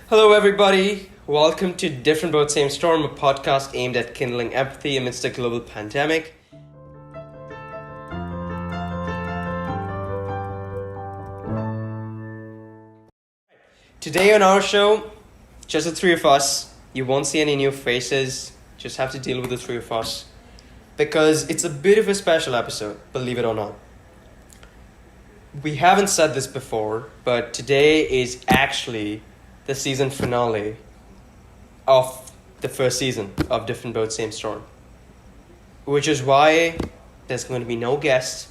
Hello, everybody. Welcome to Different Boat Same Storm, a podcast aimed at kindling empathy amidst a global pandemic. Today on our show, just the three of us. You won't see any new faces. Just have to deal with the three of us. Because it's a bit of a special episode, believe it or not. We haven't said this before, but today is actually the season finale of the first season of Different Boat Same Storm. Which is why there's going to be no guests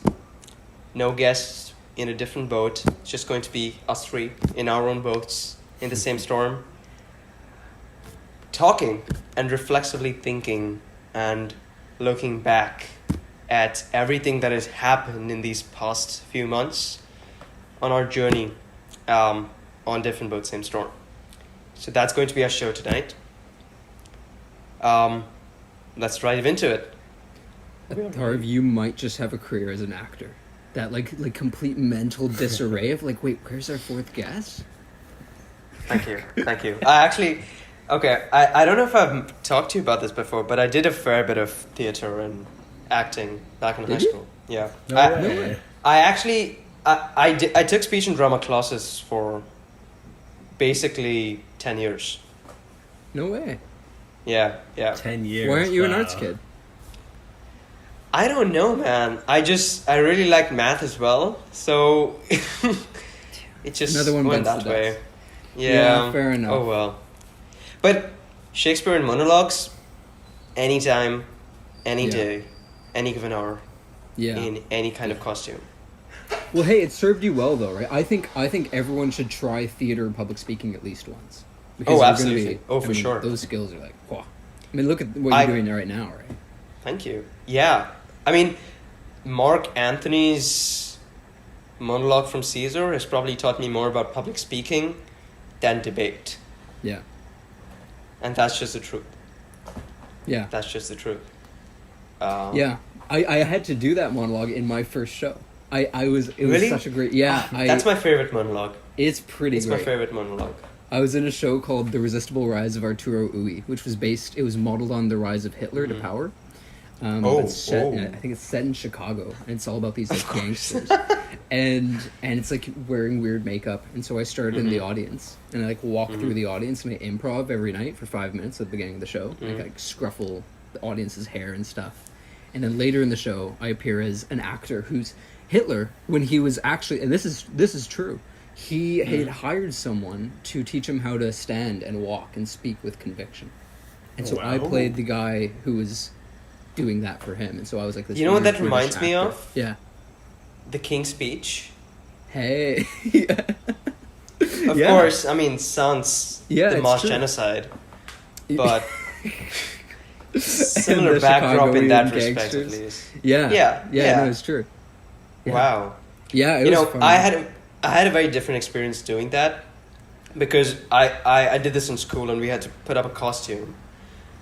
in a different boat. It's just going to be us three in our own boats in the same storm, talking and reflexively thinking and looking back at everything that has happened in these past few months on our journey on Different Boat Same Storm. So that's going to be our show tonight. Let's dive into it. Atharv, you might just have a career as an actor. That like complete mental disarray of like, wait, where's our fourth guest? Thank you. I don't know if I've talked to you about this before, but I did a fair bit of theater and acting back in high school. Yeah. No way. I took speech and drama classes for basically 10 years. No way. Yeah. 10 years. Why aren't you an arts kid? I don't know, man. I really like math as well, so it just Another one went bites that the way. dust. Yeah. Yeah, fair enough. Oh well. But Shakespeare and monologues, anytime, any day, any given hour, in any kind of costume. Well, hey, it served you well though, right? I think everyone should try theater and public speaking at least once. Because Oh, absolutely. Sure. Those skills are like, wow. I mean, look at what you're doing right now, right? Thank you. Yeah. I mean, Mark Antony's monologue from Caesar has probably taught me more about public speaking than debate. Yeah. And that's just the truth. Yeah. That's just the truth. Yeah. I had to do that monologue in my first show. It was such a great... Yeah. That's my favorite monologue. It's pretty great. It's my favorite monologue. I was in a show called The Resistible Rise of Arturo Ui, which was modeled on the rise of Hitler to power. I think it's set in Chicago, and it's all about these like gangsters, and it's like wearing weird makeup. And so I started in the audience, and I like walk through the audience, and I improv every night for 5 minutes at the beginning of the show. And I like scruffle the audience's hair and stuff, and then later in the show, I appear as an actor who's Hitler when he was actually, and this is true. He had hired someone to teach him how to stand and walk and speak with conviction, and so I played the guy who was doing that for him, and so I was like this. You know what that British reminds me actor. of? Yeah. The King's Speech. Hey. Of course, I mean, sans the mass genocide, but similar backdrop in that respect, at least. Yeah. No, it's true. Yeah. Wow. Yeah, it was fun. I had a very different experience doing that because I did this in school and we had to put up a costume.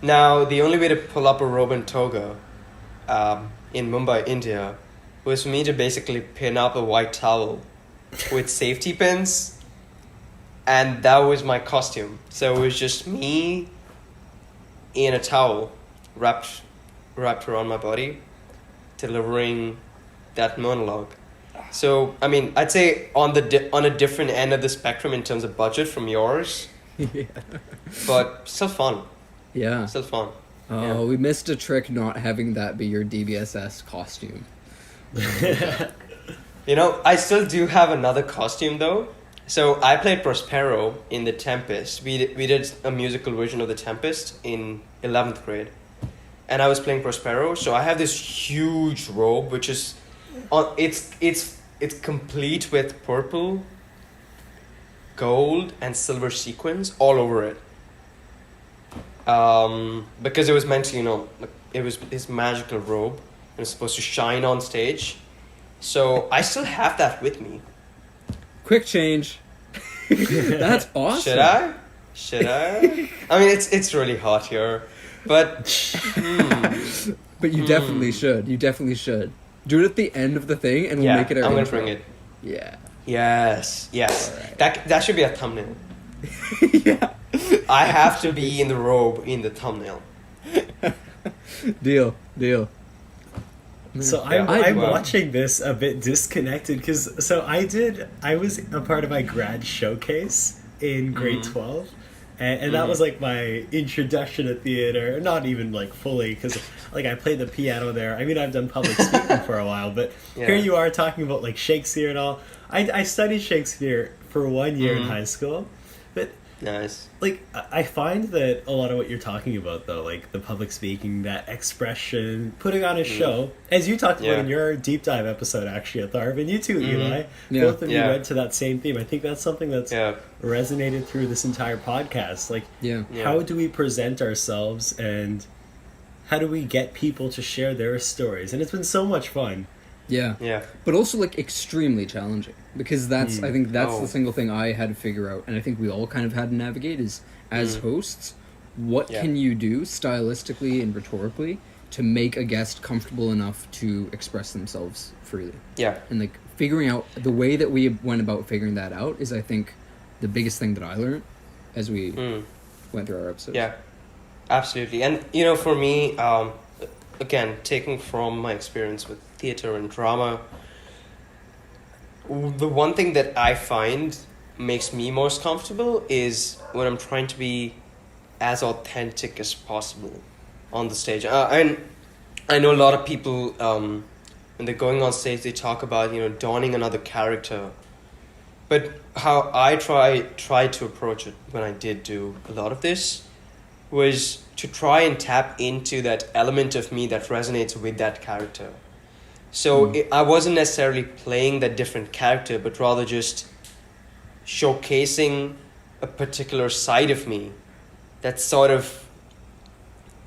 Now, the only way to pull up a robe and toga in Mumbai, India, was for me to basically pin up a white towel with safety pins, and that was my costume. So it was just me in a towel wrapped around my body, delivering that monologue. So, I mean, I'd say on a different end of the spectrum in terms of budget from yours, but still fun. Yeah. Still fun. Oh, we missed a trick not having that be your DBSS costume. You know, I still do have another costume though. So I played Prospero in The Tempest. We did a musical version of The Tempest in 11th grade. And I was playing Prospero, so I have this huge robe which is it's complete with purple, gold and silver sequins all over it. Because it was meant to, it was this magical robe and it was supposed to shine on stage. So I still have that with me. Quick change. That's awesome. Should I? I mean, it's really hot here, but but you definitely should. You definitely should. Do it at the end of the thing, and we'll make it our I'm intro. gonna bring it. Yeah. Yes. Right. That should be a thumbnail. Yeah. I have to be in the robe in the thumbnail. Deal. So Yeah. I'm watching this a bit disconnected because I was a part of my grad showcase in grade 12, and that was like my introduction to theater. Not even like fully, because like I played the piano there. I mean, I've done public speaking for a while, but here you are talking about like Shakespeare and all. I studied Shakespeare for 1 year in high school, but Nice. like I find that a lot of what you're talking about though, like the public speaking, that expression, putting on a show, as you talked about in your deep dive episode actually, Atharv, and you too, Eli, both of you went to that same theme. I think that's something that's resonated through this entire podcast. Like, how do we present ourselves and how do we get people to share their stories? And it's been so much fun. Yeah. But also like extremely challenging, because that's I think that's the single thing I had to figure out, and I think we all kind of had to navigate, is as hosts, what can you do stylistically and rhetorically to make a guest comfortable enough to express themselves freely. And like figuring out the way that we went about figuring that out is, I think, the biggest thing that I learned as we went through our episodes. Absolutely. And you know, for me, again, taking from my experience with theater and drama, the one thing that I find makes me most comfortable is when I'm trying to be as authentic as possible on the stage. And I know a lot of people, when they're going on stage, they talk about, you know, donning another character. But how I try to approach it when I did do a lot of this was to try and tap into that element of me that resonates with that character. So I wasn't necessarily playing that different character, but rather just showcasing a particular side of me that sort of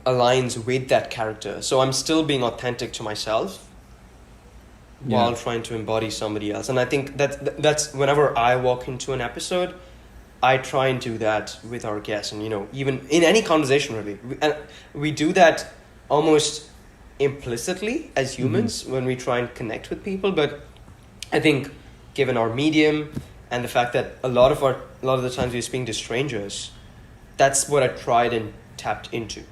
aligns with that character. So I'm still being authentic to myself while trying to embody somebody else. And I think that's whenever I walk into an episode, I try and do that with our guests. And, you know, even in any conversation, really. We do that almost implicitly as humans when we try and connect with people. But I think given our medium and the fact that a lot of the times we're speaking to strangers, that's what I tried and tapped into,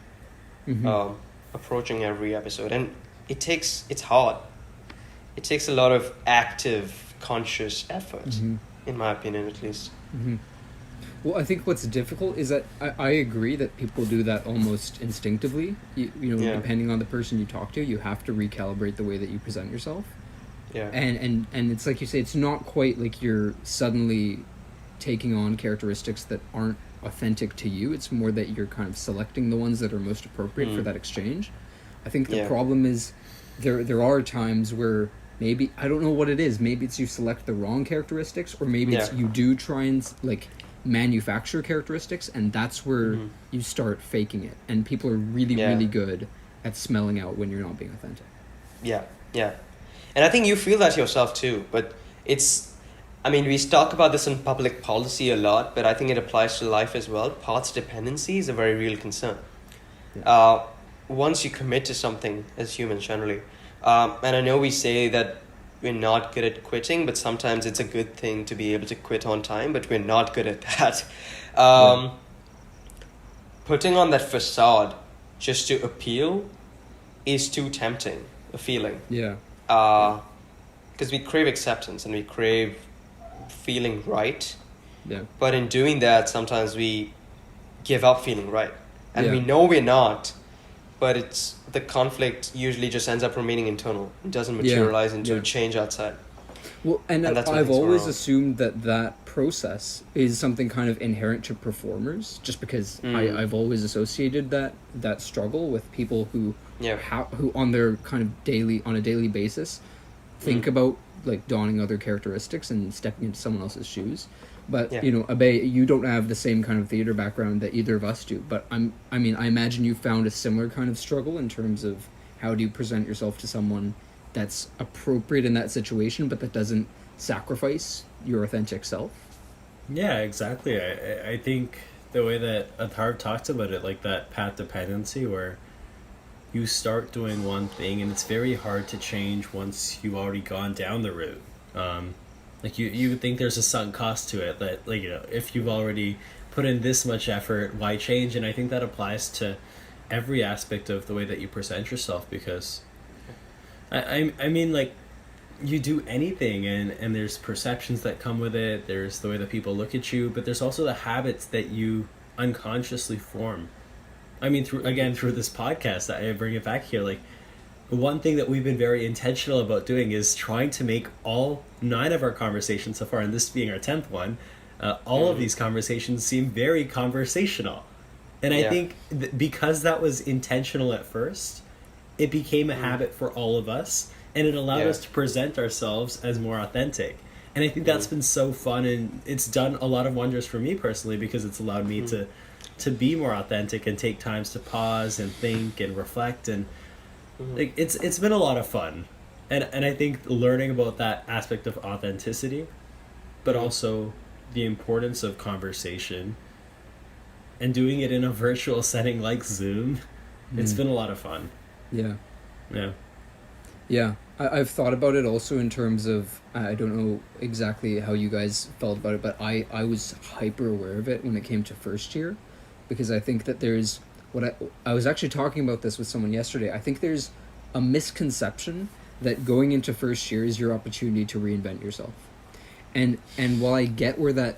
approaching every episode. And it's hard. It takes a lot of active, conscious effort, in my opinion, at least. Well, I think what's difficult is that I agree that people do that almost instinctively. You know, depending on the person you talk to, you have to recalibrate the way that you present yourself. And it's like you say, it's not quite like you're suddenly taking on characteristics that aren't authentic to you. It's more that you're kind of selecting the ones that are most appropriate for that exchange. I think the problem is there are times where maybe, I don't know what it is, maybe it's you select the wrong characteristics, or maybe it's you do try and like manufacture characteristics, and that's where you start faking it, and people are really good at smelling out when you're not being authentic. And I think you feel that yourself too, but we talk about this in public policy a lot, but I think it applies to life as well. Path dependency is a very real concern. Once you commit to something, as humans generally, and I know we say that we're not good at quitting, but sometimes it's a good thing to be able to quit on time, but we're not good at that. Putting on that facade just to appeal is too tempting a feeling. Because we crave acceptance and we crave feeling right. But in doing that, sometimes we give up feeling right. And we know we're not, but it's the conflict usually just ends up remaining internal. It doesn't materialize into a change outside. Well, and I've always assumed that process is something kind of inherent to performers, just because I've always associated that struggle with people who who on their kind of on a daily basis think about like donning other characteristics and stepping into someone else's shoes. But you know, Abhay, you don't have the same kind of theater background that either of us do. But I imagine you found a similar kind of struggle in terms of how do you present yourself to someone that's appropriate in that situation, but that doesn't sacrifice your authentic self. Yeah, exactly. I think the way that Atharv talks about it, like that path dependency, where you start doing one thing and it's very hard to change once you've already gone down the route. Like you would think there's a sunk cost to it, that like, you know, if you've already put in this much effort, why change? And I think that applies to every aspect of the way that you present yourself, because I mean, like, you do anything and there's perceptions that come with it, there's the way that people look at you, but there's also the habits that you unconsciously form. I mean, through this podcast, I bring it back here, like, one thing that we've been very intentional about doing is trying to make all 9 of our conversations so far, and this being our 10th one, all of these conversations seem very conversational. And I think because that was intentional at first, it became a habit for all of us, and it allowed us to present ourselves as more authentic. And I think that's been so fun, and it's done a lot of wonders for me personally, because it's allowed me to be more authentic and take times to pause and think and reflect, and like it's been a lot of fun. And I think learning about that aspect of authenticity, but also the importance of conversation and doing it in a virtual setting like Zoom, it's been a lot of fun. Yeah, I've thought about it also in terms of, I don't know exactly how you guys felt about it, but I was hyper aware of it when it came to first year, because I think that there's, I was actually talking about this with someone yesterday, I think there's a misconception that going into first year is your opportunity to reinvent yourself. And while I get where that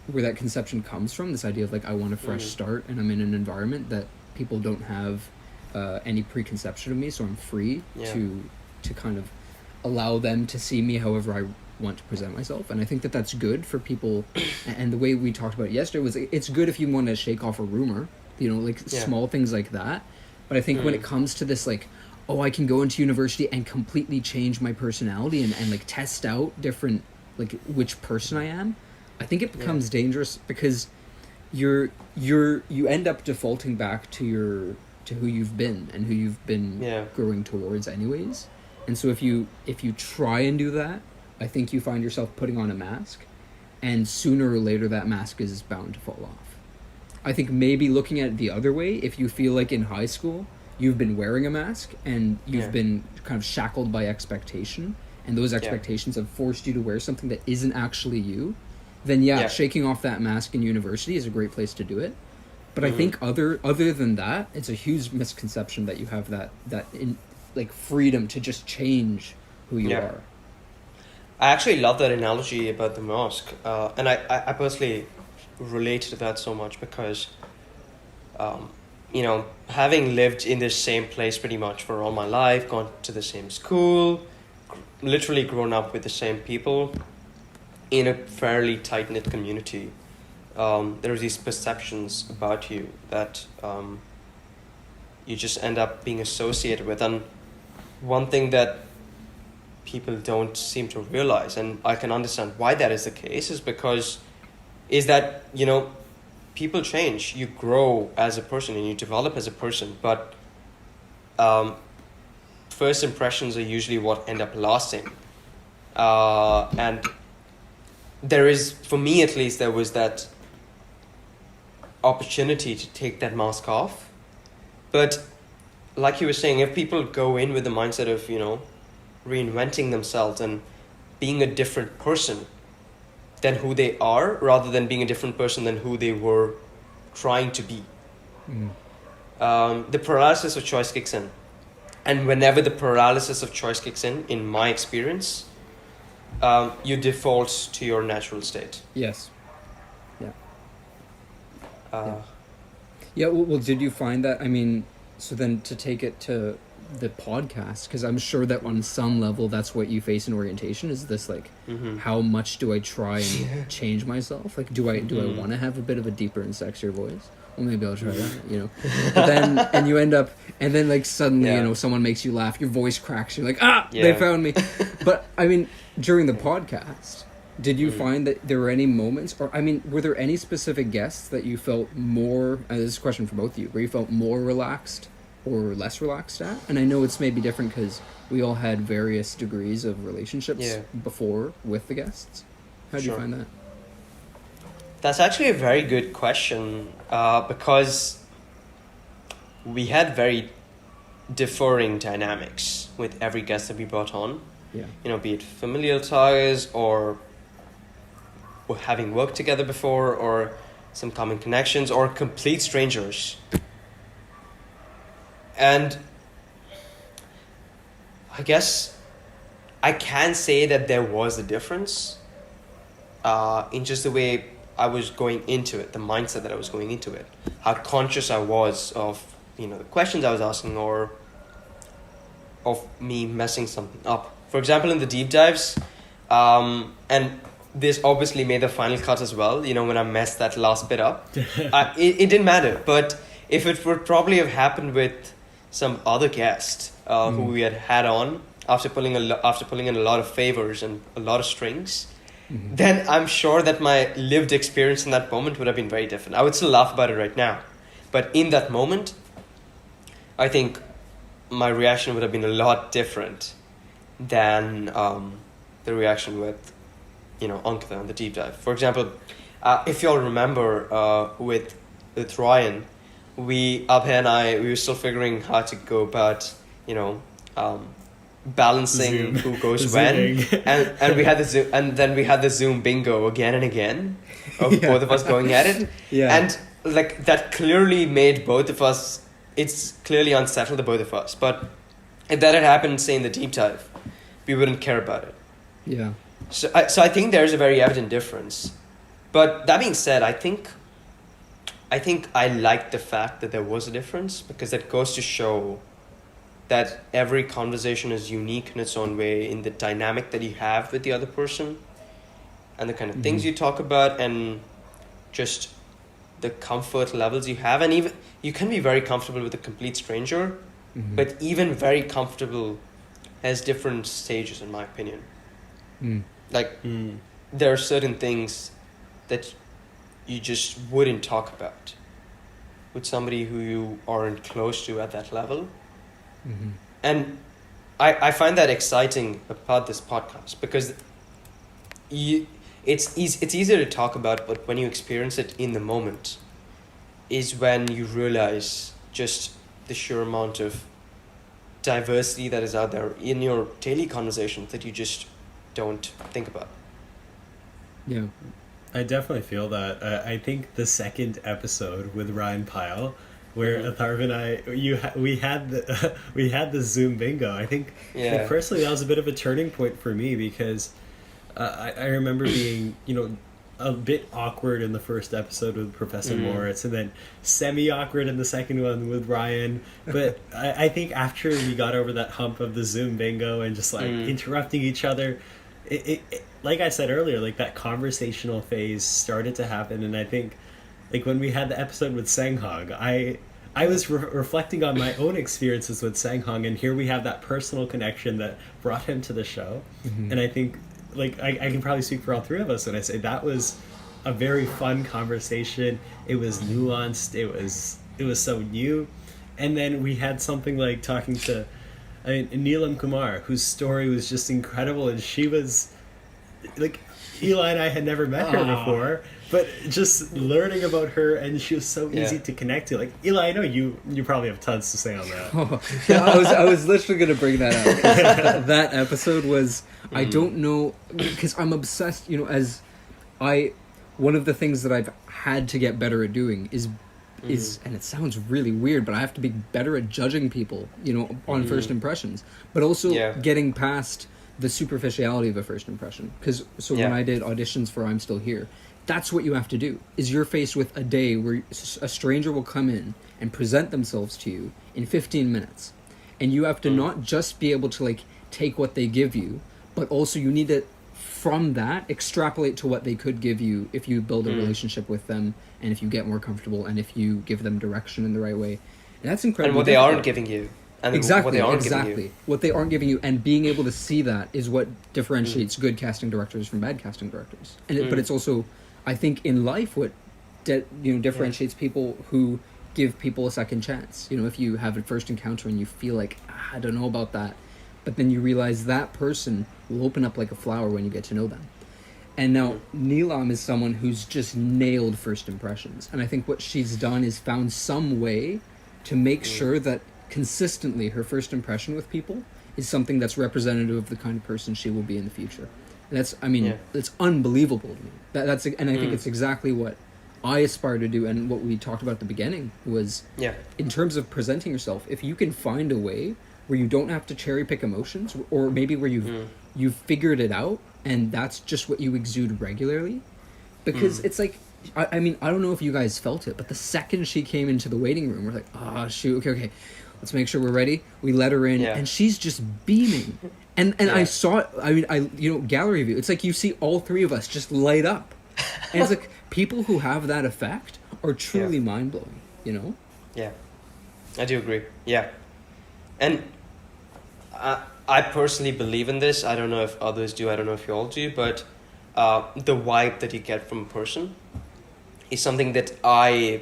conception comes from, this idea of like, I want a fresh start and I'm in an environment that people don't have any preconception of me, so I'm free to kind of allow them to see me however I want to present myself. And I think that that's good for people. And the way we talked about it yesterday was, it's good if you want to shake off a rumor, like small things like that. But I think when it comes to this, like, oh, I can go into university and completely change my personality and like test out different, like, which person I am, I think it becomes dangerous, because you end up defaulting back to who you've been and who you've been growing towards anyways. And so if you try and do that, I think you find yourself putting on a mask, and sooner or later that mask is bound to fall off. I think maybe looking at it the other way, if you feel like in high school you've been wearing a mask and you've been kind of shackled by expectation, and those expectations have forced you to wear something that isn't actually you, then shaking off that mask in university is a great place to do it. But I think other than that, it's a huge misconception that you have that in, like, freedom to just change who you are. I actually love that analogy about the mask, and I personally relate to that so much, because having lived in the same place pretty much for all my life, gone to the same school, literally grown up with the same people in a fairly tight-knit community, there are these perceptions about you that you just end up being associated with. And one thing that people don't seem to realize, and I can understand why that is the case, is that people change, you grow as a person and you develop as a person, but first impressions are usually what end up lasting. And there is, for me at least, there was that opportunity to take that mask off. But like you were saying, if people go in with the mindset of, reinventing themselves and being a different person than who they are, rather than being a different person than who they were trying to be, the paralysis of choice kicks in. And whenever the paralysis of choice kicks in my experience, you default to your natural state. Yes. Well, did you find that? I mean, so then to take it to the podcast, because I'm sure that on some level that's what you face in orientation, is this like, how much do I try and change myself? Like, do I want to have a bit of a deeper and sexier voice? Well, maybe I'll try that, But then, and you end up, and then like suddenly, someone makes you laugh, your voice cracks, you're like, they found me. But I mean, during the podcast, did you find that there were any moments, or I mean, were there any specific guests that you felt more, this is a question for both of you, where you felt more relaxed or less relaxed at? And I know it's maybe different because we all had various degrees of relationships before with the guests. How did you find that? That's actually a very good question, because we had very differing dynamics with every guest that we brought on. Be it familial ties or having worked together before, or some common connections, or complete strangers. And I guess I can say that there was a difference in just the way I was going into it, the mindset that I was going into it, how conscious I was of, the questions I was asking, or of me messing something up. For example, in the deep dives, and this obviously made the final cut as well, when I messed that last bit up. It didn't matter, but if it would probably have happened with some other guest who we had on, after pulling in a lot of favors and a lot of strings, then I'm sure that my lived experience in that moment would have been very different. I would still laugh about it right now. But in that moment, I think my reaction would have been a lot different than the reaction with, Ankita on the deep dive. For example, if you all remember, with Ryan, Abhay and I, we were still figuring how to go about, balancing who goes when, and we had the Zoom, and then we had the Zoom bingo again and again of both of us going at it, and like that clearly made both of us. It's clearly unsettled the both of us. But if that had happened, say in the deep dive, we wouldn't care about it. Yeah. So I think there's a very evident difference. But that being said, I think I like the fact that there was a difference, because that goes to show that every conversation is unique in its own way, in the dynamic that you have with the other person and the kind of things you talk about, and just the comfort levels you have. And even you can be very comfortable with a complete stranger, but even very comfortable has different stages, in my opinion. There are certain things that you just wouldn't talk about with somebody who you aren't close to at that level. And I find that exciting about this podcast, because it's easier to talk about, but when you experience it in the moment is when you realize just the sheer amount of diversity that is out there in your daily conversations that you just don't think about. Yeah, I definitely feel that. I think the second episode with Ryan Pyle, where Atharv and I, we had the Zoom bingo. I think personally that was a bit of a turning point for me, because I remember being a bit awkward in the first episode with Professor Moritz, and then semi-awkward in the second one with Ryan. But I think after we got over that hump of the Zoom bingo and just like interrupting each other, it like I said earlier, like that conversational phase started to happen. And I think like when we had the episode with Sanghang, I was reflecting on my own experiences with Sanghang, and here we have that personal connection that brought him to the show. And I think like I can probably speak for all three of us when I say that was a very fun conversation. It was nuanced. It was so new. And then we had something like talking to Neelam Kumar, whose story was just incredible, and she was like, Eli and I had never met her before, but just learning about her, and she was so easy to connect to. Like, Eli, I know you probably have tons to say on that. I was literally going to bring that up. That episode was, I don't know, because I'm obsessed, one of the things that I've had to get better at doing is, and it sounds really weird, but I have to be better at judging people, on first impressions, but also getting past the superficiality of a first impression. Because when I did auditions for I'm Still Here, that's what you have to do, is you're faced with a day where a stranger will come in and present themselves to you in 15 minutes. And you have to not just be able to like take what they give you, but also you need to, from that, extrapolate to what they could give you if you build a relationship with them, and if you get more comfortable, and if you give them direction in the right way. And that's incredible. And what they aren't giving you. And exactly, what they aren't giving you. What they aren't giving you, and being able to see that is what differentiates good casting directors from bad casting directors. And but it's also, I think, in life what differentiates people who give people a second chance. If you have a first encounter and you feel like, I don't know about that, but then you realize that person will open up like a flower when you get to know them. And now Neelam is someone who's just nailed first impressions. And I think what she's done is found some way to make sure that consistently her first impression with people is something that's representative of the kind of person she will be in the future. And that's, it's unbelievable to me. And I think it's exactly what I aspire to do, and what we talked about at the beginning was, in terms of presenting yourself, if you can find a way where you don't have to cherry pick emotions, or maybe where you've figured it out and that's just what you exude regularly, because it's like, I mean, I don't know if you guys felt it, but the second she came into the waiting room, we're like, oh shoot, okay, let's make sure we're ready. We let her in, and she's just beaming. And I saw it. I mean, gallery view. It's like you see all three of us just light up, and it's like people who have that effect are truly mind blowing. You know? Yeah, I do agree. Yeah, and I personally believe in this. I don't know if others do. I don't know if you all do, but the vibe that you get from a person is something that I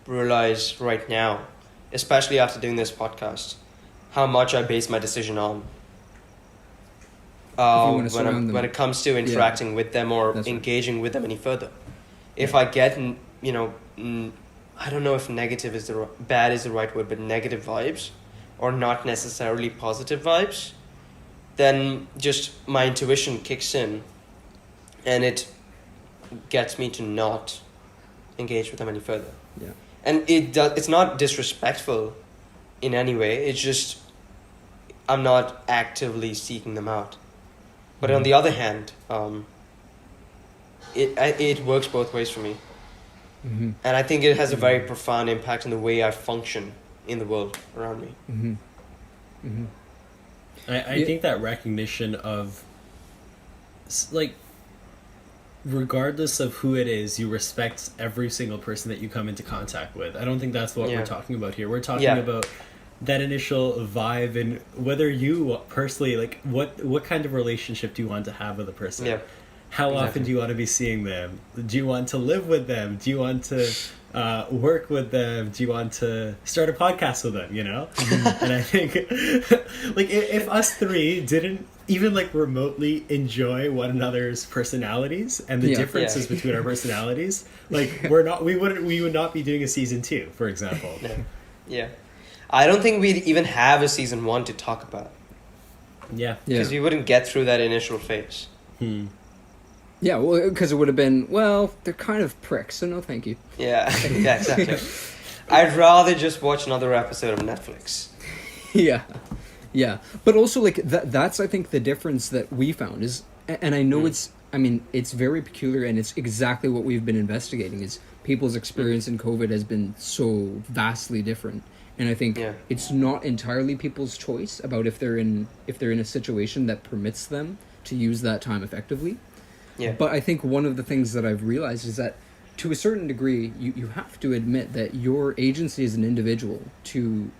realize right now, especially after doing this podcast, how much I base my decision on. When it comes to interacting with them or engaging with them any further. If I get, I don't know if bad is the right word, but negative vibes or not necessarily positive vibes, then just my intuition kicks in and it gets me to not engage with them any further. Yeah. And it's not disrespectful in any way. It's just I'm not actively seeking them out. But on the other hand, it works both ways for me. Mm-hmm. And I think it has a very profound impact on the way I function in the world around me. Mm-hmm. Mm-hmm. I think that recognition of, like, regardless of who it is, you respect every single person that you come into contact with. I don't think that's what we're talking about here. We're talking about that initial vibe, and whether you personally, like, what kind of relationship do you want to have with a person? How often do you want to be seeing them? Do you want to live with them? Do you want to work with them? Do you want to start a podcast with them, you know? And I think like if us three didn't even like remotely enjoy one another's personalities and the differences between our personalities, like we would not be doing a season 2, for example. I don't think we'd even have a season 1 to talk about. Because we wouldn't get through that initial phase. Yeah, well, because it would have been, well, they're kind of pricks, so no thank you. Yeah, exactly. I'd rather just watch another episode of Netflix. Yeah. But also, like, that's, I think, the difference that we found is, and I know it's very peculiar, and it's exactly what we've been investigating, is people's experience in COVID has been so vastly different. And I think it's not entirely people's choice about if they're in a situation that permits them to use that time effectively. But I think one of the things that I've realized is that to a certain degree, you have to admit that your agency as an individual to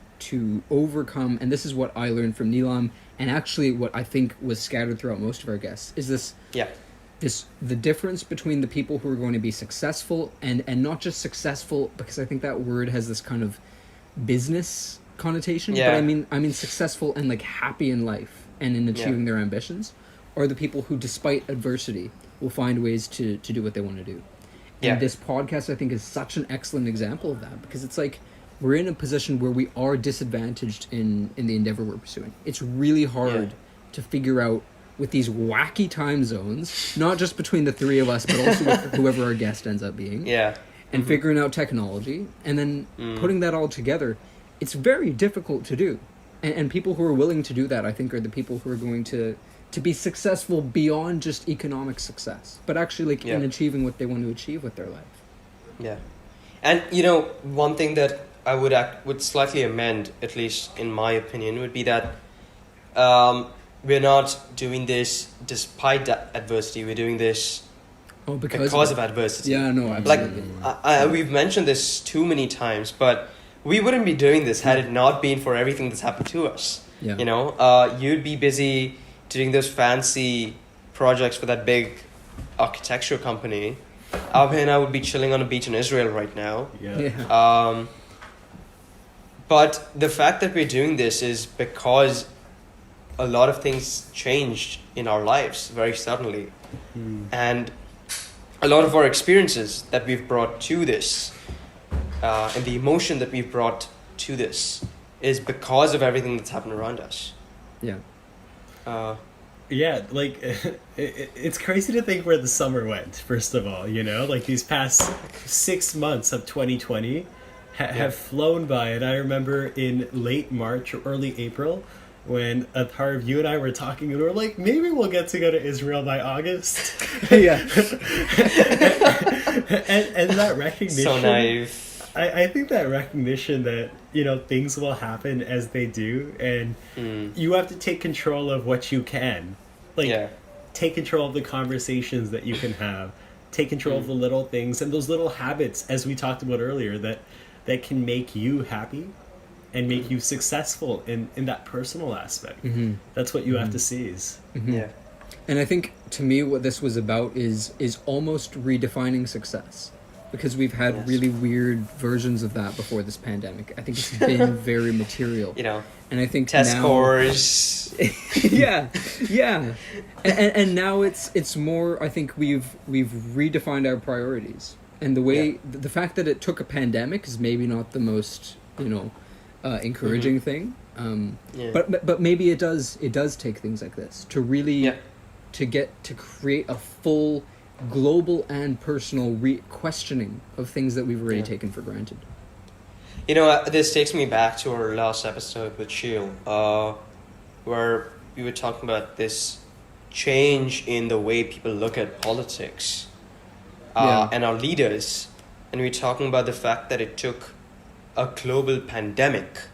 overcome, and this is what I learned from Neelam, and actually what I think was scattered throughout most of our guests, is the difference between the people who are going to be successful and not just successful, because I think that word has this kind of business connotation, but I mean successful and like happy in life and in achieving their ambitions, are the people who, despite adversity, will find ways to do what they want to do. And this podcast, I think, is such an excellent example of that, because it's like we're in a position where we are disadvantaged in the endeavor we're pursuing. It's really hard to figure out with these wacky time zones, not just between the three of us, but also with whoever our guest ends up being. And figuring out technology, and then putting that all together, it's very difficult to do. And people who are willing to do that, I think, are the people who are going to be successful beyond just economic success, but actually like in achieving what they want to achieve with their life. And one thing that I would slightly amend, at least in my opinion, would be that we're not doing this despite adversity. We're doing this because of adversity. Yeah, no, absolutely. Like we've mentioned this too many times, but we wouldn't be doing this had it not been for everything that's happened to us. You'd be busy doing those fancy projects for that big architecture company. Abhay and I would be chilling on a beach in Israel right now. But the fact that we're doing this is because a lot of things changed in our lives very suddenly. And a lot of our experiences that we've brought to this and the emotion that we've brought to this is because of everything that's happened around us. Yeah, like it's crazy to think where the summer went. First of all, like these past 6 months of 2020 have flown by, and I remember in late March or early April when Atharv, you and I were talking, and we were like, maybe we'll get to go to Israel by August. Yeah. and that recognition. So naive. I think that recognition that, things will happen as they do, and you have to take control of what you can. Take control of the conversations that you can have. Take control of the little things and those little habits, as we talked about earlier, that can make you happy and make you successful in that personal aspect. That's what you have to seize. Yeah. And I think, to me, what this was about is almost redefining success. Because we've had really weird versions of that before this pandemic. I think it's been very material. And I think test now, scores. yeah. And now it's more, I think we've redefined our priorities. And the way, the fact that it took a pandemic is maybe not the most, encouraging thing. But maybe it does take things like this to really, to create a full global and personal questioning of things that we've already taken for granted. This takes me back to our last episode with Sheil, where we were talking about this change in the way people look at politics and our leaders, and we were talking about the fact that it took a global pandemic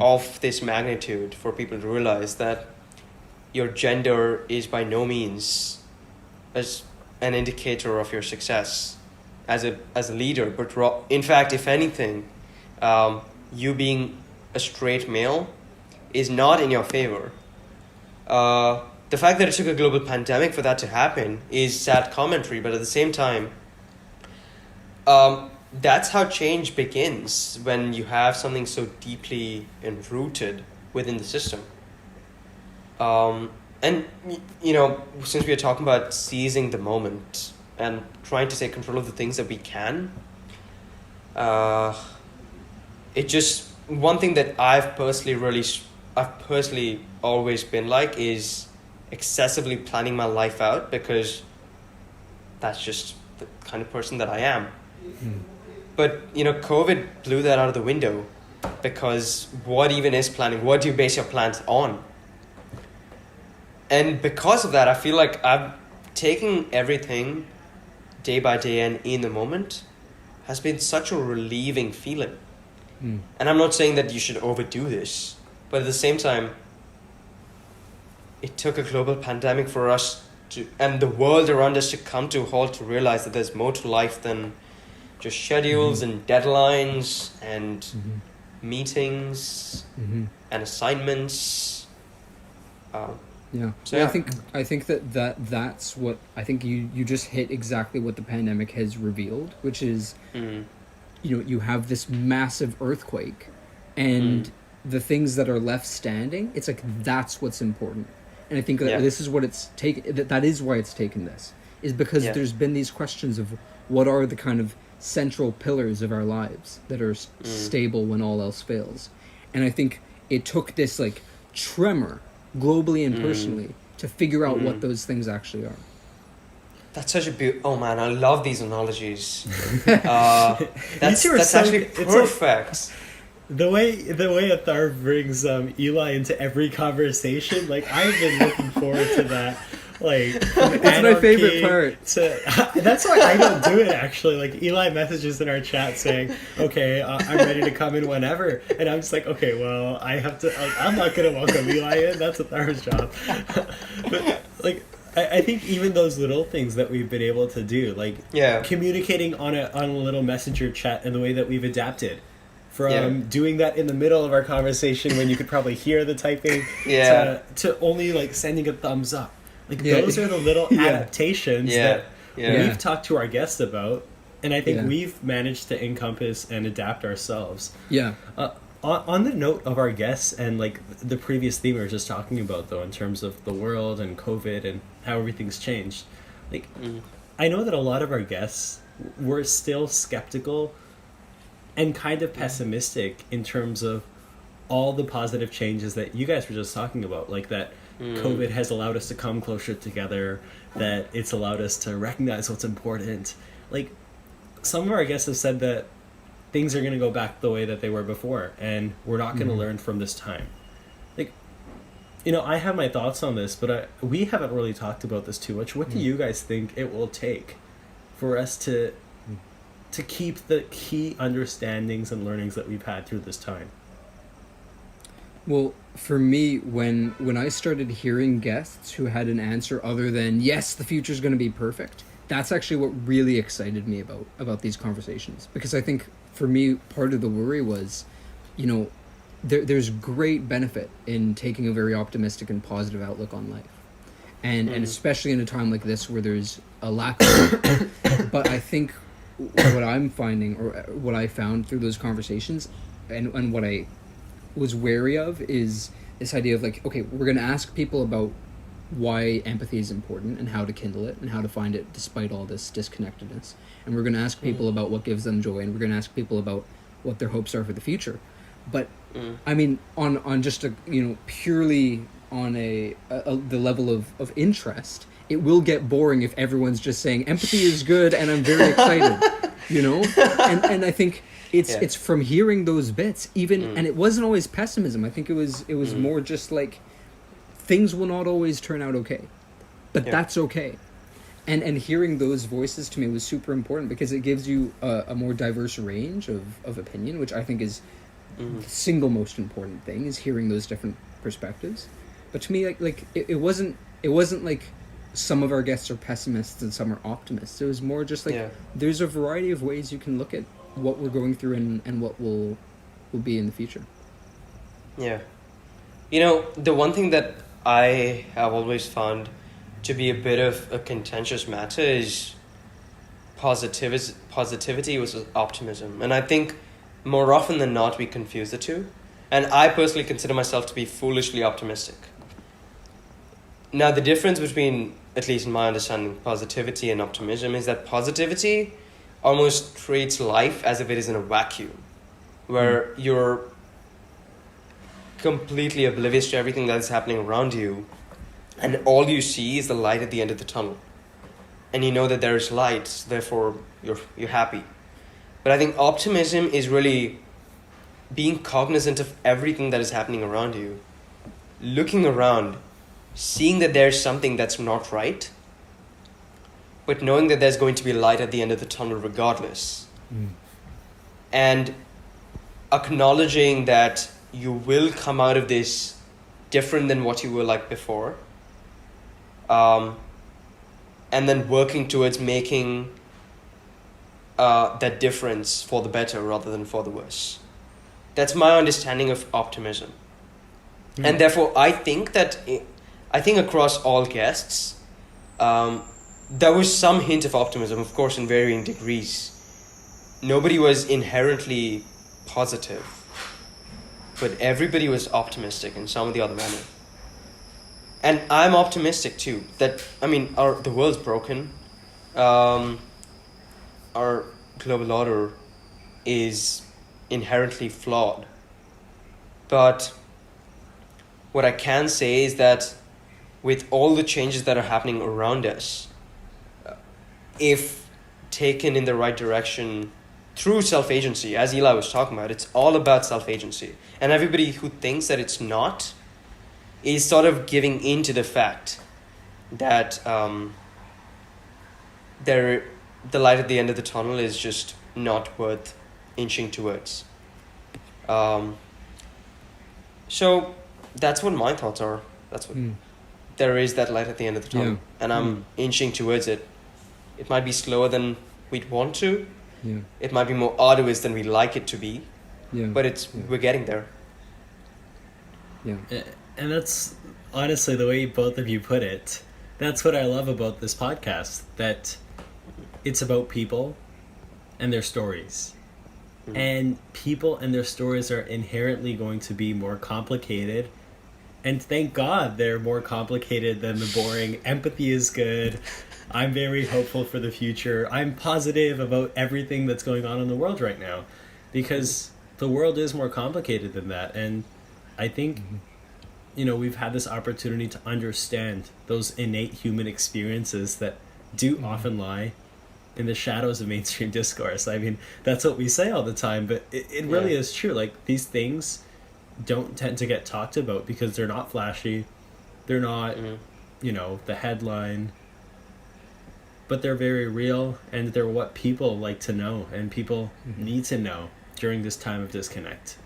of this magnitude for people to realize that your gender is by no means as an indicator of your success as a leader, but in fact, if anything, you being a straight male is not in your favor. The fact that it took a global pandemic for that to happen is sad commentary, but at the same time, that's how change begins, when you have something so deeply enrooted within the system. And, since we are talking about seizing the moment and trying to take control of the things that we can, one thing that I've personally always been like is excessively planning my life out, because that's just the kind of person that I am. But, COVID blew that out of the window, because what even is planning? What do you base your plans on? And because of that, I feel like I'm taking everything day by day and in the moment has been such a relieving feeling. And I'm not saying that you should overdo this, but at the same time, it took a global pandemic for us and the world around us to come to a halt, to realize that there's more to life than just schedules and deadlines and meetings and assignments. So I think that's what I think you just hit exactly what the pandemic has revealed, which is you have this massive earthquake, and the things that are left standing, it's like that's what's important. And I think that this is what it's taken. That is why it's taken this, is because there's been these questions of what are the kind of central pillars of our lives that are stable when all else fails. And I think it took this like tremor globally and personally to figure out what those things actually are. That's such a oh man, I love these analogies. That's actually perfect. The way Atharv brings Eli into every conversation, like I've been looking forward to that. Like that's my favorite part. That's why I don't do it actually. Like Eli messages in our chat saying, "Okay, I'm ready to come in whenever," and I'm just like, "Okay, well, I have to. I'm not gonna welcome Eli in. That's Atharv's job." But like, I think even those little things that we've been able to do, like communicating on a little messenger chat, and the way that we've adapted. From doing that in the middle of our conversation when you could probably hear the typing to only like sending a thumbs up. Like those are the little adaptations that we've talked to our guests about, and I think we've managed to encompass and adapt ourselves. Yeah. On the note of our guests and like the previous theme we were just talking about, though, in terms of the world and COVID and how everything's changed, like I know that a lot of our guests were still skeptical and kind of pessimistic in terms of all the positive changes that you guys were just talking about, like that COVID has allowed us to come closer together, that it's allowed us to recognize what's important. Like, some of our guests have said that things are going to go back the way that they were before, and we're not going to learn from this time. Like, I have my thoughts on this, but we haven't really talked about this too much. What do you guys think it will take for us to keep the key understandings and learnings that we've had through this time? Well, for me, when I started hearing guests who had an answer other than, yes, the future's going to be perfect, that's actually what really excited me about these conversations. Because I think, for me, part of the worry was, there's great benefit in taking a very optimistic and positive outlook on life. And especially in a time like this where there's a lack of it. But I think what I'm finding, or what I found through those conversations, and what I was wary of, is this idea of like, okay, we're going to ask people about why empathy is important and how to kindle it and how to find it despite all this disconnectedness. And we're going to ask people about what gives them joy, and we're going to ask people about what their hopes are for the future. But I mean, on just a, purely on the level of interest, it will get boring if everyone's just saying empathy is good and I'm very excited, and I think it's from hearing those bits, even and it wasn't always pessimism. I think it was more just like, things will not always turn out okay, but that's okay. And hearing those voices to me was super important, because it gives you a more diverse range of opinion, which I think is the single most important thing, is hearing those different perspectives. But to me, like it wasn't like some of our guests are pessimists and some are optimists. It was more just like, there's a variety of ways you can look at what we're going through and what will be in the future. Yeah. The one thing that I have always found to be a bit of a contentious matter is positivity versus optimism. And I think more often than not, we confuse the two. And I personally consider myself to be foolishly optimistic. Now, the difference between, at least in my understanding, positivity and optimism is that positivity almost treats life as if it is in a vacuum, where you're completely oblivious to everything that is happening around you, and all you see is the light at the end of the tunnel. And you know that there is light, therefore you're happy. But I think optimism is really being cognizant of everything that is happening around you, looking around, seeing that there's something that's not right, but knowing that there's going to be light at the end of the tunnel regardless. And acknowledging that you will come out of this different than what you were like before. And then working towards making that difference for the better rather than for the worse. That's my understanding of optimism. And therefore, I think across all guests, there was some hint of optimism, of course, in varying degrees. Nobody was inherently positive, but everybody was optimistic in some of the other manner. And I'm optimistic too, that, the world's broken. Our global order is inherently flawed. But what I can say is that with all the changes that are happening around us, if taken in the right direction through self-agency, as Eli was talking about, it's all about self-agency. And everybody who thinks that it's not is sort of giving in to the fact that the light at the end of the tunnel is just not worth inching towards. So that's what my thoughts are. That's what there is, that light at the end of the tunnel, and I'm inching towards it. It might be slower than we'd want to. Yeah. It might be more arduous than we'd like it to be. Yeah. But we're getting there. Yeah. And that's honestly the way both of you put it. That's what I love about this podcast, that it's about people and their stories. And people and their stories are inherently going to be more complicated. And thank God they're more complicated than the boring empathy is good. I'm very hopeful for the future. I'm positive about everything that's going on in the world right now, because the world is more complicated than that. And I think we've had this opportunity to understand those innate human experiences that do often lie in the shadows of mainstream discourse. I mean, that's what we say all the time, but it really is true. Like, these things don't tend to get talked about because they're not flashy, they're not, the headline, but they're very real, and they're what people like to know, and people need to know during this time of disconnect.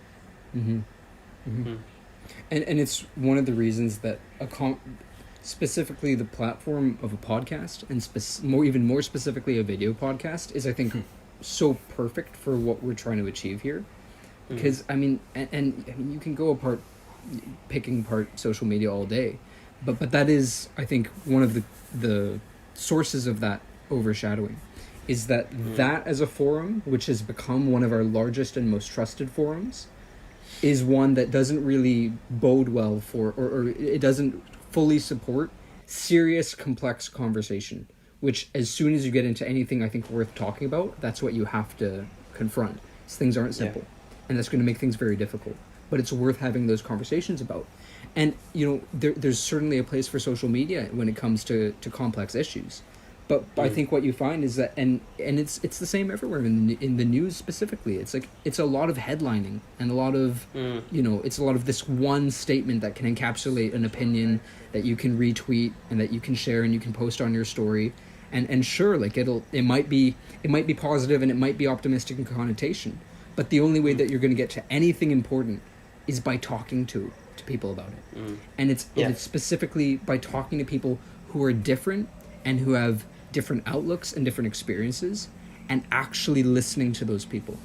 And it's one of the reasons that specifically the platform of a podcast, and even more specifically a video podcast, is, I think, so perfect for what we're trying to achieve here. Because I mean, and you can go picking apart social media all day, but that is, I think, one of the sources of that overshadowing, is that as a forum, which has become one of our largest and most trusted forums, is one that doesn't really bode well for, or it doesn't fully support serious, complex conversation, which, as soon as you get into anything I think worth talking about, that's what you have to confront. Things aren't simple, and that's going to make things very difficult, but it's worth having those conversations about. And there's certainly a place for social media when it comes to complex issues, but I think what you find is that, and it's the same everywhere in the news specifically. It's like, it's a lot of headlining, and a lot of it's a lot of this one statement that can encapsulate an opinion that you can retweet and that you can share and you can post on your story, and sure, like, it might be positive and it might be optimistic in connotation, but the only way that you're going to get to anything important is by talking to people about it. And it's specifically by talking to people who are different and who have different outlooks and different experiences, and actually listening to those people.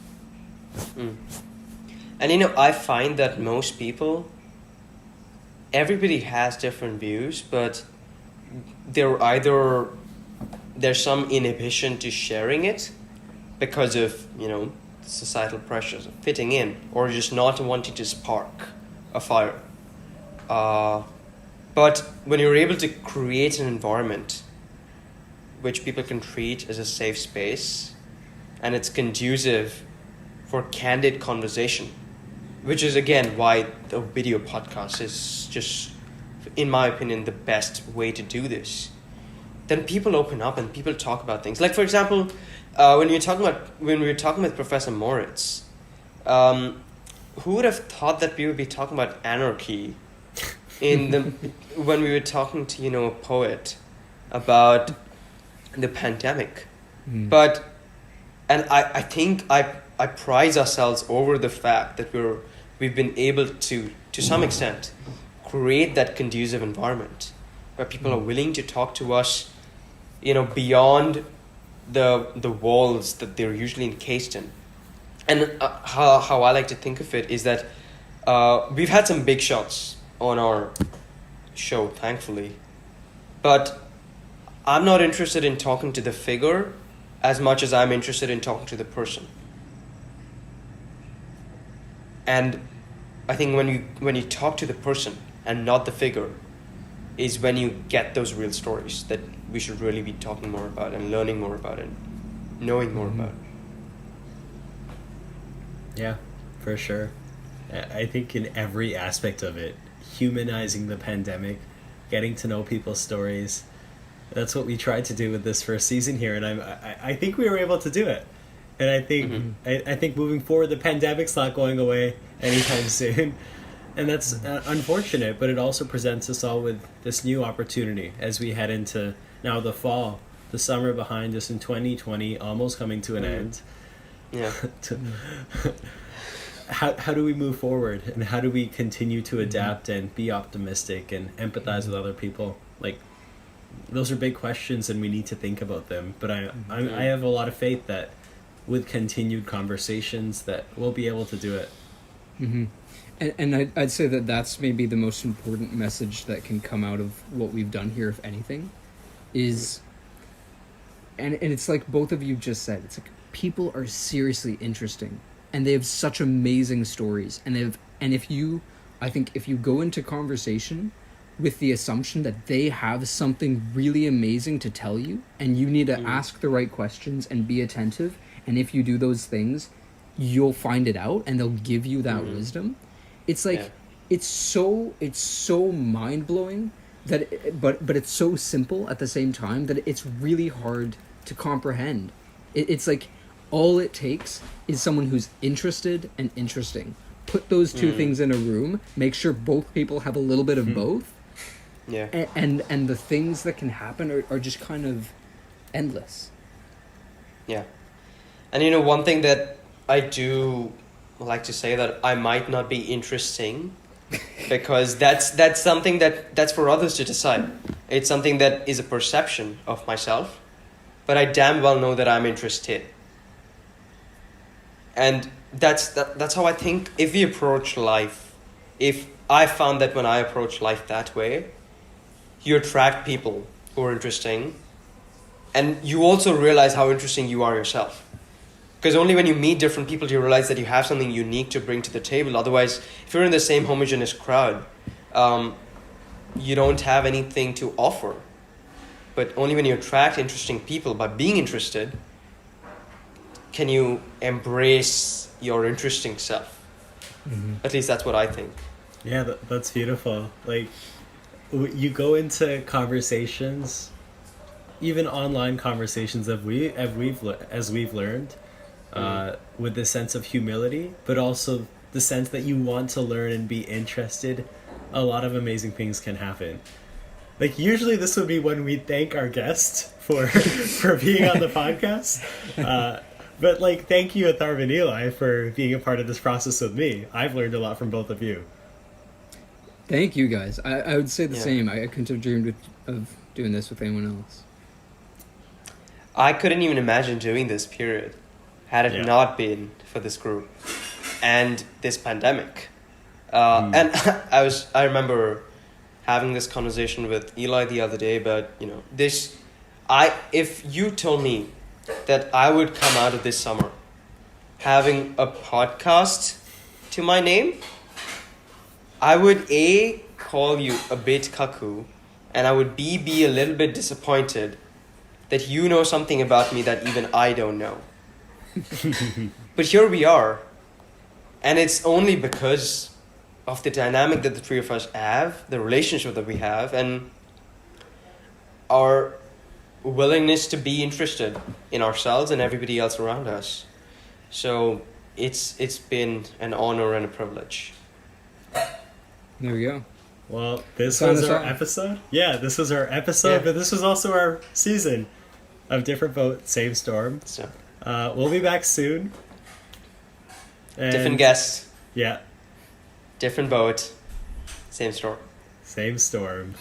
And I find that most people, everybody has different views, but there's some inhibition to sharing it because of societal pressures of fitting in, or just not wanting to spark a fire. But when you're able to create an environment which people can treat as a safe space, and it's conducive for candid conversation, which is, again, why the video podcast is just, in my opinion, the best way to do this, then people open up and people talk about things. Like, for example, when we were talking with Professor Moritz, who would have thought that we would be talking about anarchy when we were talking to a poet about the pandemic? But I think I prize ourselves over the fact that we've been able to some extent create that conducive environment where people are willing to talk to us beyond the walls that they're usually encased in. And how I like to think of it is that we've had some big shots on our show, thankfully, but I'm not interested in talking to the figure as much as I'm interested in talking to the person. And I think when you talk to the person and not the figure is when you get those real stories that we should really be talking more about and learning more about and knowing more about. Yeah, for sure. I think in every aspect of it, humanizing the pandemic, getting to know people's stories, that's what we tried to do with this first season here, and I think we were able to do it. And I think I think moving forward, the pandemic's not going away anytime soon, and that's unfortunate. But it also presents us all with this new opportunity as we head into now the fall, the summer behind us in 2020, almost coming to an end. Yeah. How do we move forward, and how do we continue to adapt and be optimistic and empathize with other people? Like, those are big questions, and we need to think about them. But I have a lot of faith that with continued conversations that we'll be able to do it. And I'd say that that's maybe the most important message that can come out of what we've done here, if anything, is, and it's like both of you just said, it's like people are seriously interesting, and they have such amazing stories, and if you go into conversation with the assumption that they have something really amazing to tell you, and you need to ask the right questions and be attentive, and if you do those things, you'll find it out and they'll give you that wisdom. It's like it's so mind-blowing but it's so simple at the same time that it's really hard to comprehend. It's like all it takes is someone who's interested and interesting. Put those two things in a room, make sure both people have a little bit of both. Yeah. And the things that can happen are just kind of endless. Yeah. And one thing that I do like to say, that I might not be interesting, because that's something that's for others to decide. It's something that is a perception of myself, but I damn well know that I'm interested. And that's how I think. If we approach life, if I found that when I approach life that way, you attract people who are interesting, and you also realize how interesting you are yourself. Because only when you meet different people do you realize that you have something unique to bring to the table. Otherwise, if you're in the same homogeneous crowd, you don't have anything to offer. But only when you attract interesting people by being interested, can you embrace your interesting self. At least that's what I think. Yeah, that's beautiful. Like, you go into conversations, even online conversations, as we've learned, with the sense of humility, but also the sense that you want to learn and be interested. A lot of amazing things can happen. Like, usually this would be when we thank our guest for being on the podcast. But like, thank you, Atharv and Eli, for being a part of this process with me. I've learned a lot from both of you. Thank you, guys. I would say the same. I couldn't have dreamed of doing this with anyone else. I couldn't even imagine doing this, period, had it not been for this group and this pandemic. And I remember having this conversation with Eli the other day about, if you told me that I would come out of this summer having a podcast to my name, I would call you a bit cuckoo, and I would be a little bit disappointed that you know something about me that even I don't know. But here we are, and it's only because of the dynamic that the three of us have, the relationship that we have, and our willingness to be interested in ourselves and everybody else around us. So it's been an honor and a privilege. There we go. Well, this was our episode. Yeah, this was our episode, but this was also our season of Different Boat, Same Storm. So we'll be back soon. And different guests. Yeah. Different boat, same storm. Same storm.